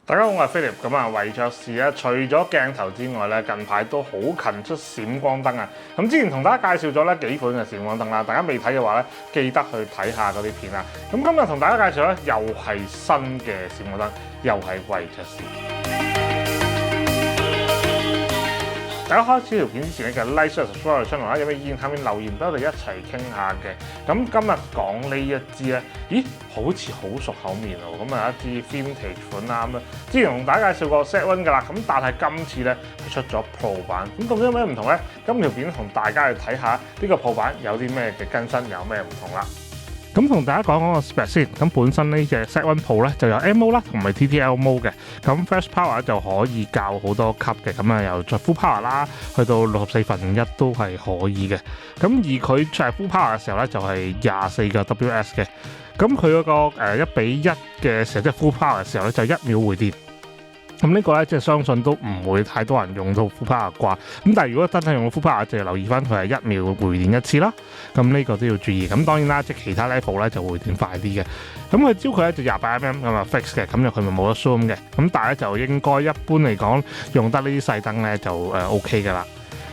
大家好，我係 Philip。咁啊，為爵士咧，除咗鏡頭之外咧，近排都好勤出閃光燈啊。咁之前同大家介紹咗咧幾款嘅閃光燈啦，大家未睇嘅話咧，記得去睇下嗰啲片啊。咁今日同大家介紹咧，又係新嘅閃光燈，又係為爵士。大家開始條片之前咧，就 like、share、subscribe 出嚟啦，有咩意見下面留言俾我哋一齊傾下嘅。咁今日講呢一支咧，咦，好似好熟口面喎。咁啊，一支 vintage 款啦咁啊，之前同大家介紹過 Z1 噶啦，咁但係今次咧係出咗 Pro 版。咁究竟有咩唔同咧？今條片同大家去睇下呢個 Pro 版有啲咩嘅更新，有咩唔同啦。咁同大家講個 spec 先，咁本身呢隻 Z1 Pro 咧就有 M Mode 啦，同埋 TTL Mode 嘅。咁 Flash Power 就可以較好多級嘅，咁啊由 Full Power 啦，去到64/1都係可以嘅。咁而佢出 Full Power 嘅時候咧，就係24個 WS 嘅。咁佢嗰個1:1嘅時候，即係 Full Power 嘅時候咧，就1秒回電。咁呢個咧，即係相信都唔會太多人用到 Full Power 啩。咁但係如果真係用到 Full Power，就要留意翻佢係1秒回電一次啦。咁呢個都要注意。咁當然啦，即係其他 level 咧就回電快啲嘅。咁佢焦距咧就28mm 咁啊 fix 嘅，咁就佢咪冇得 zoom 嘅。咁但係咧就應該一般嚟講用得呢啲細燈咧就OK 噶啦。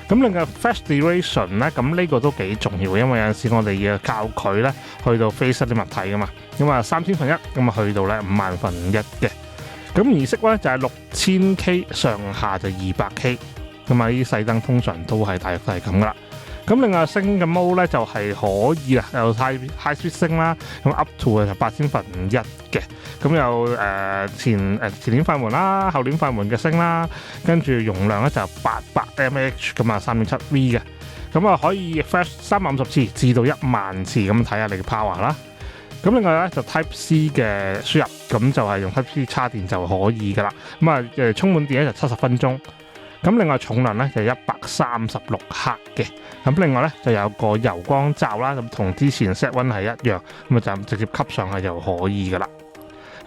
咁另外 flash duration 咧，咁呢個都幾重要嘅，因為有陣時我哋要靠佢咧去到 face 啲物體噶嘛。咁啊3000/1，咁啊去到咧50000/1嘅。咁而色咧就係6000K 上下就200K， 咁啊呢啲細燈通常都係大約都係咁噶啦。咁另外升嘅 mode 咧就係可以啊，有 high speed 升啦，咁 up to 就8000/1嘅。咁有前鏈快門啦，後鏈快門嘅升啦，跟住容量咧就800mAh 咁啊 3.7V 嘅。咁啊可以 flash 350次至到10000次，咁睇下你嘅 power 啦。咁另外咧就 Type C 嘅輸入，咁就係用 Type C 插電就可以噶啦。咁啊充滿電咧就70分鐘。咁另外重量咧就136克嘅。咁另外咧就有個柔光罩啦，咁同之前 Z1 係一樣，咁啊就直接吸上去就可以噶啦。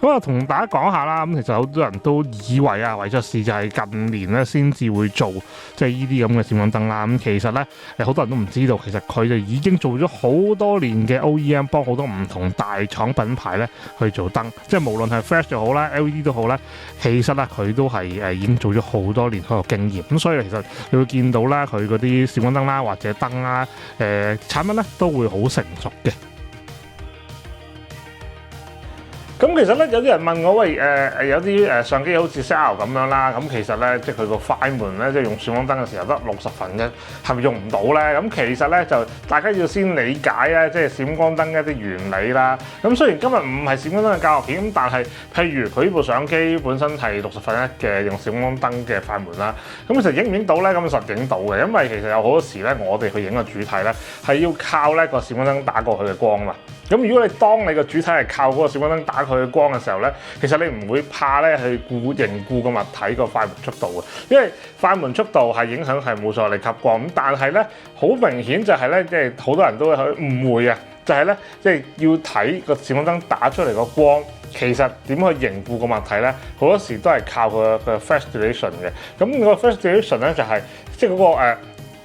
咁啊，同大家講下啦。咁其實好多人都以為啊，為爵士就係近年咧先至會做即係呢啲咁嘅閃光燈啦。咁其實咧，好多人都唔知道，其實佢就已經做咗好多年嘅 OEM， 幫好多唔同大廠品牌咧去做燈。即係無論係 Flash 就好啦 ，LED 都好啦，其實咧佢都係已經做咗好多年嗰個經驗。咁所以其實你會見到啦，佢嗰啲閃光燈啦或者燈啦，產品咧都會好成熟嘅。咁其實咧，有啲人問我，喂有啲相機好似 XL 咁樣啦，咁其實咧，即係佢個快門咧，即係用閃光燈嘅時候得60/1，係咪用唔到咧？咁其實咧就大家要先理解咧，即係閃光燈一啲原理啦。咁雖然今日唔係閃光燈嘅教學片，咁但係譬如佢呢部相機本身係60/1嘅用閃光燈嘅快門啦，咁其實影唔影到咧？咁實影到嘅，因為其實有好多時咧，我哋去影個主體咧係要靠咧個閃光燈打過去嘅光嘛。咁如果當你個主體係靠嗰個閃光燈打佢嘅光嘅時候咧，其實你唔會怕咧去凝固個物體個快門速度嘅，因為快門速度係影響係冇錯你吸光。咁但係咧好明顯就係咧，即係好多人都會誤會啊，就係咧即係要睇個閃光燈打出嚟個光，其實點去凝固個物體咧，好多時都係靠佢嘅 flash duration 嘅。咁個 flash duration 咧就係即係嗰個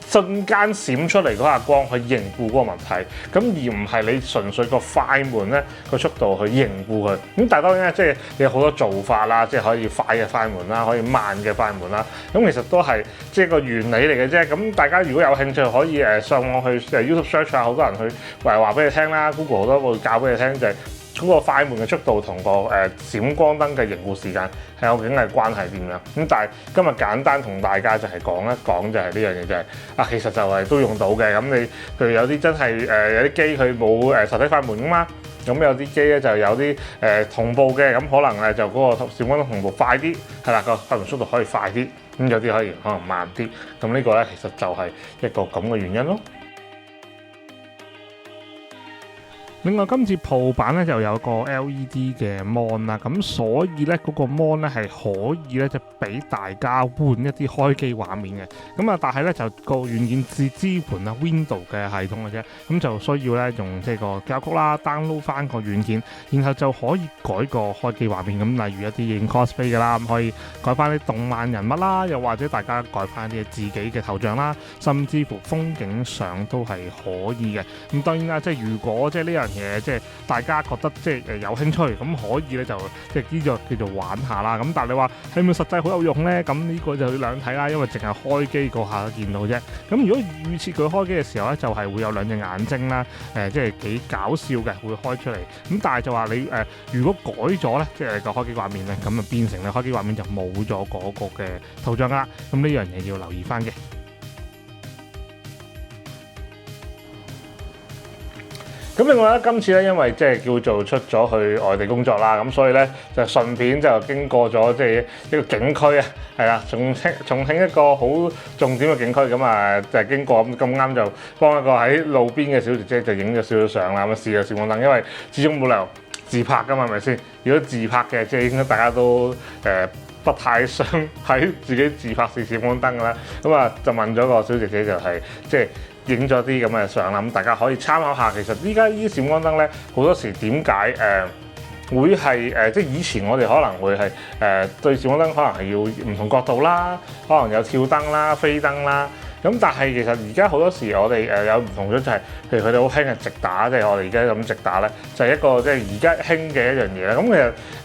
瞬間閃出嚟嗰下光去凝固嗰個物體，咁而唔係你純粹個快門咧個速度去凝固佢。咁但係當然咧，即係有好多做法啦，即係可以快嘅快門啦，可以慢嘅快門啦。咁其實都係即係個原理嚟嘅啫。咁大家如果有興趣，可以上網去YouTube search 啊，好多人去話俾你聽啦 ，Google 好多會教俾你聽就係嗰個快門嘅速度同個閃光燈嘅凝固時間係究竟係關係點樣？咁但係今日簡單同大家就係講一講就係呢樣嘢就係其實就係都用到嘅。咁你譬如有啲真係有啲機佢冇實體快門噶嘛，咁有啲機咧就有啲同步嘅，咁可能就嗰個閃光燈同步快啲，係啦，個快門速度可以快啲，咁有啲可能慢啲。咁呢個咧其實就係一個咁嘅原因咯。另外今次 Pro 版咧就有個 LED 嘅 mon 啦，咁所以咧嗰個 mon 咧係可以咧就俾大家換一啲開機畫面嘅，咁啊但係咧就個軟件至支援啊 Windows 嘅系統嘅啫，咁就需要咧用即係個交曲啦 download 翻個軟件，然後就可以改個開機畫面，咁例如一啲影 cosplay 嘅啦，咁可以改翻啲動漫人物啦，又或者大家改翻啲自己嘅頭像啦，甚至乎風景相都係可以嘅。咁當然啦，即係如果即係呢樣嘢即係大家覺得即係有興趣，咁可以咧就即係呢個叫做玩下啦。咁但係你話係咪實際好有用咧？咁呢個就要兩睇啦，因為淨係開機嗰下見到啫。咁如果預設佢開機嘅時候咧，就係會有兩隻眼睛啦，即係幾搞笑嘅會開出嚟。咁但係就話你如果改咗咧，即係個開機畫面咧，咁就變成你開機畫面就冇咗嗰個嘅圖像啦。咁呢樣嘢要留意翻嘅。咁另外咧，今次咧因為即係叫做出咗去外地工作啦，咁所以咧就順便就經過咗即係一個景區啊，係啦，重慶一個好重點嘅景區，咁啊就係經過咁啱就幫一個喺路邊嘅小姐姐就影咗少少相啦，咁試下閃光燈，因為始終冇理由自拍噶嘛，係咪先？如果自拍嘅，即係應該大家都不太想喺自己自拍試閃光燈㗎啦，咁啊就問咗個小姐姐就係即係影咗啲咁嘅相啦，咁大家可以參考下。其實依家呢啲閃光燈咧，好多時點解會係即係以前我哋可能會係對閃光燈可能係要唔同角度啦，可能有跳燈啦、飛燈啦。咁但係其實而家好多時我哋有唔同咗，就係譬如佢哋好興嘅直打，即係我哋而家咁直打咧，就係一個即係而家興嘅一樣嘢啦。咁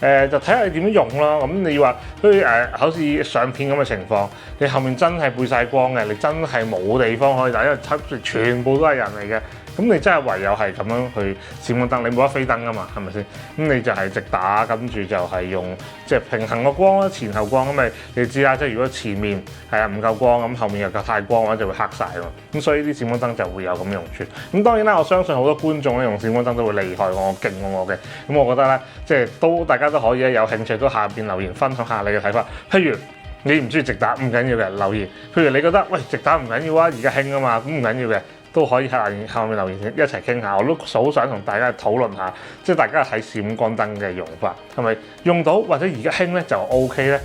其實就睇下你點樣用咯。咁你話好似好似相片咁嘅情況，你後面真係背晒光嘅，你真係冇地方可以打，因為全部都係人嚟嘅。咁你真係唯有係咁樣去閃光燈，你冇得飛燈㗎嘛，係咪先？咁你就係直打，跟住就係用即係平衡個光啦，前後光咁你知啦。即係如果前面係唔夠光，咁後面又夠太光嘅話，就會黑晒喎。咁所以啲閃光燈就會有咁用處。咁當然啦，我相信好多觀眾咧用閃光燈都會厲害過我、勁過我嘅。咁我覺得咧，即係大家都可以咧有興趣都下邊留言分享下你嘅睇法。譬如你唔中意直打唔緊要嘅留言，譬如你覺得喂直打唔緊要啊，而家興啊嘛，咁唔緊要嘅。都可以喺下面留言一齊傾下，我都好想同大家討論下，即係大家睇閃光燈嘅用法係咪用到，或者而家興咧就 OK 咧？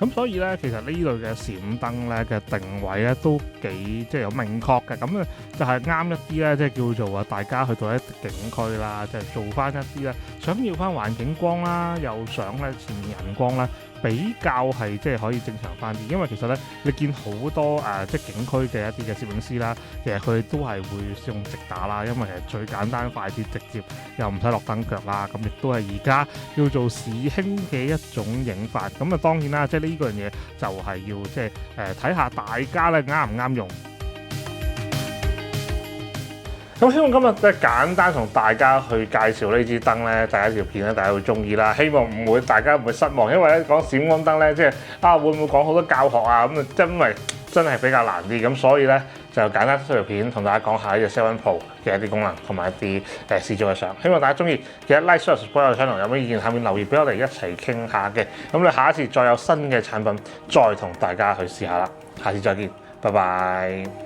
咁所以咧，其實呢類嘅閃燈咧嘅定位咧都幾即係有明確嘅，咁咧就係啱一啲咧，即係叫做大家去到一景區啦，即係做翻一啲咧想要翻環境光啦，又想咧前面人光啦。比較係即係可以正常翻啲，因為其實咧你見好多即係景區嘅一啲嘅攝影師啦，其實佢哋都係會用直打啦，因為其實最簡單快捷直接，又唔使落燈腳啦，咁亦都係而家叫做時興嘅一種影法。咁啊當然啦，即係呢個樣嘢就係要即係睇下大家咧啱唔啱用。咁希望今日即係簡單同大家去介紹呢支燈咧，第一條片咧，大家會中意啦。希望大家唔會失望，因為咧講閃光燈咧，即係會唔會講好多教學啊？咁啊，因為真係比較難啲，咁所以咧就簡單出條片同大家講下呢隻7 Pro 嘅一啲功能同埋一啲試做嘅相。希望大家中意，記得 like、share、subscribe 我嘅 channel，有咩意見下面留言俾我哋一齊傾下嘅。咁你下一次再有新嘅產品，再同大家去試下啦。下次再見，拜拜。